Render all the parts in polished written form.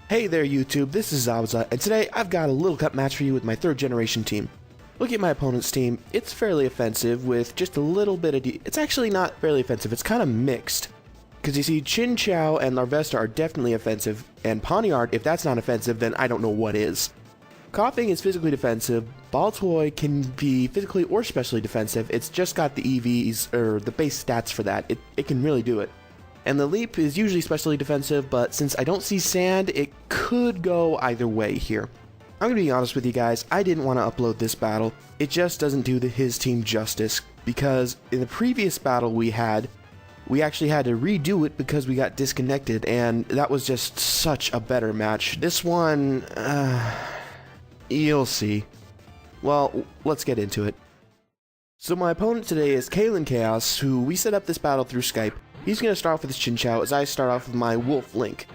Hey there YouTube, this is Zawza, and today I've got a little cup match for you with my 3rd generation team. Look at my opponent's team. It's fairly offensive with just a little bit of it's actually not fairly offensive, it's kind of mixed. Because you see, Chin Chow and Larvesta are definitely offensive, and Poniard, if that's not offensive, then I don't know what is. Coughing is physically defensive, Baltoy can be physically or specially defensive, it's just got the EVs, or the base stats for that, it can really do it. And the leap is usually specially defensive, but since I don't see sand, it could go either way here. I'm going to be honest with you guys, I didn't want to upload this battle. It just doesn't do his team justice, because in the previous battle we actually had to redo it because we got disconnected, and that was just such a better match. This one, you'll see. Well, let's get into it. So my opponent today is KaelanKhaos, who we set up this battle through Skype. He's going to start off with his Chin Chow as I start off with my Wolf Link.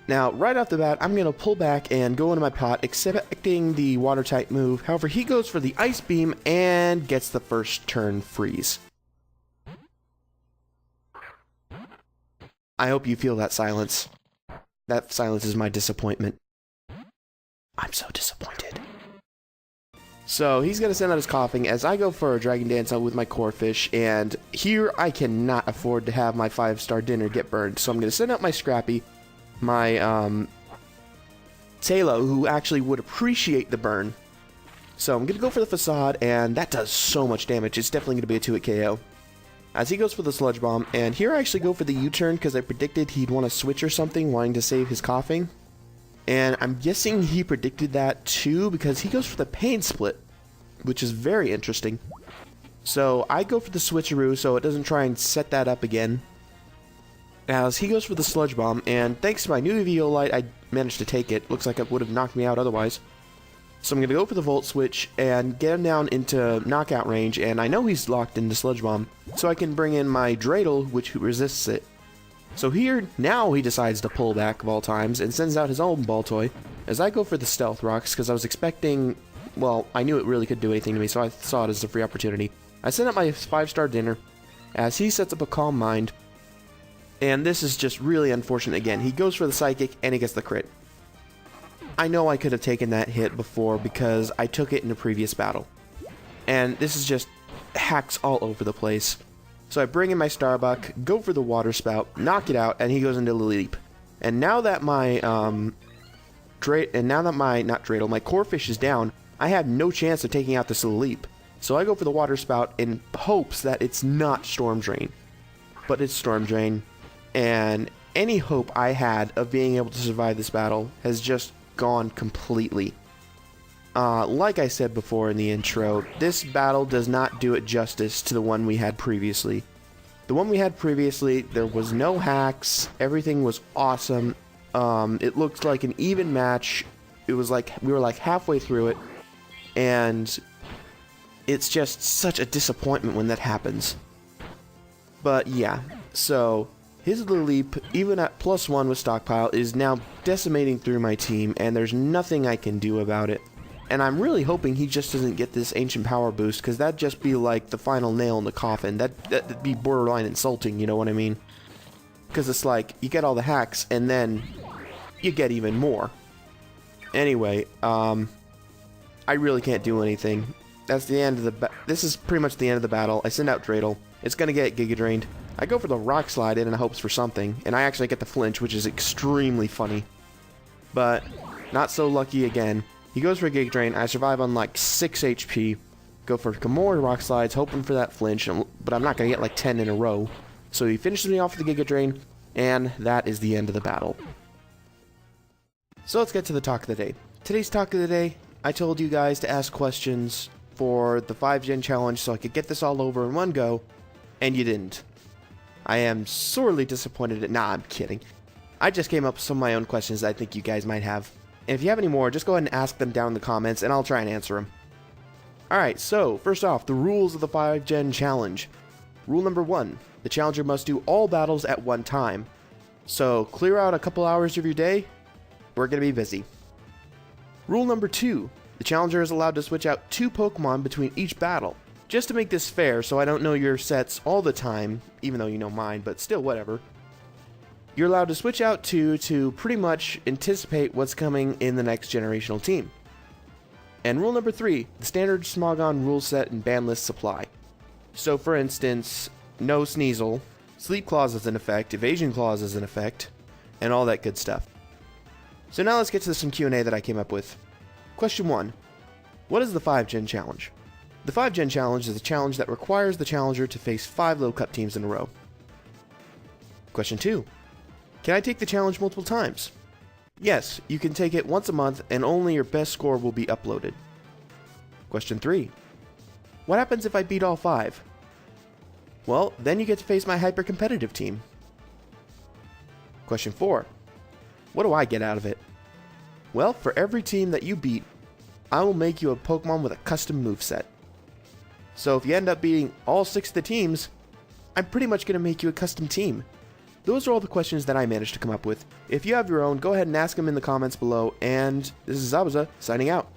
Now, right off the bat, I'm going to pull back and go into my pot, expecting the water type move. However, he goes for the Ice Beam and gets the first turn freeze. I hope you feel that silence. That silence is my disappointment. I'm so disappointed. So he's going to send out his coughing as I go for a Dragon Dance out with my Core Fish, and here I cannot afford to have my 5-star dinner get burned, so I'm going to send out my Scrappy, my Talo, who actually would appreciate the burn. So I'm going to go for the Facade, and that does so much damage. It's definitely going to be a 2-hit KO. As he goes for the Sludge Bomb, and here I actually go for the U-turn because I predicted he'd want to switch or something, wanting to save his coughing. And I'm guessing he predicted that too, because he goes for the Pain Split, which is very interesting. So I go for the Switcheroo so it doesn't try and set that up again. As he goes for the Sludge Bomb, and thanks to my new VO Light, I managed to take it. Looks like it would have knocked me out otherwise. So I'm going to go for the Volt Switch and get him down into knockout range, and I know he's locked into Sludge Bomb, so I can bring in my Dreidel, which resists it. So here, now he decides to pull back of all times and sends out his own Baltoy, as I go for the Stealth Rocks, because I was expecting, well, I knew it really could do anything to me, so I saw it as a free opportunity. I sent out my 5-star dinner, as he sets up a Calm Mind, and this is just really unfortunate again. He goes for the Psychic, and he gets the crit. I know I could have taken that hit before, because I took it in a previous battle. And this is just hacks all over the place. So I bring in my Starbuck, go for the Water Spout, knock it out, and he goes into the Leap. And now that my, not Dreidel, my Core Fish is down, I have no chance of taking out this Leap. So I go for the Water Spout in hopes that it's not Storm Drain. But it's Storm Drain, and any hope I had of being able to survive this battle has just gone completely. Like I said before in the intro, this battle does not do it justice to the one we had previously. The one we had previously, there was no hacks, everything was awesome, it looked like an even match, it was like, we were like halfway through it, and it's just such a disappointment when that happens. But yeah, so his Leap, even at +1 with Stockpile, is now decimating through my team, and there's nothing I can do about it. And I'm really hoping he just doesn't get this Ancient Power boost, because that'd just be like the final nail in the coffin. That'd be borderline insulting, you know what I mean? Because it's like, you get all the hacks, and then you get even more. Anyway, I really can't do anything. That's the end of the this is pretty much the end of the battle. I send out Dreidel. It's gonna get Giga Drained. I go for the Rock Slide in hopes for something, and I actually get the flinch, which is extremely funny. But not so lucky again. He goes for a Giga Drain, I survive on like 6 HP, go for more Rock Slides, hoping for that flinch, but I'm not going to get like 10 in a row. So he finishes me off with the Giga Drain, and that is the end of the battle. So let's get to the talk of the day. Today's talk of the day, I told you guys to ask questions for the 5-gen challenge so I could get this all over in one go, and you didn't. I am sorely disappointed nah, I'm kidding. I just came up with some of my own questions that I think you guys might have. And if you have any more, just go ahead and ask them down in the comments, and I'll try and answer them. Alright, so, first off, the rules of the 5-gen challenge. Rule number 1, the challenger must do all battles at one time. So, clear out a couple hours of your day, we're going to be busy. Rule number 2, the challenger is allowed to switch out 2 Pokemon between each battle. Just to make this fair, so I don't know your sets all the time, even though you know mine, but still, whatever. you're allowed to switch out to pretty much anticipate what's coming in the next generational team. And rule number 3, the standard Smogon rule set and ban list apply. So for instance, no Sneasel, sleep clause is in effect, evasion clause is in effect, and all that good stuff. So now let's get to some Q&A that I came up with. Question 1. What is the 5-gen challenge? The 5-gen challenge is a challenge that requires the challenger to face 5 low cup teams in a row. Question 2. Can I take the challenge multiple times? Yes, you can take it once a month and only your best score will be uploaded. Question 3. What happens if I beat all 5? Well, then you get to face my hyper-competitive team. Question 4. What do I get out of it? Well, for every team that you beat, I will make you a Pokemon with a custom moveset. So if you end up beating all 6 of the teams, I'm pretty much going to make you a custom team. Those are all the questions that I managed to come up with. If you have your own, go ahead and ask them in the comments below, and this is Zabuza signing out.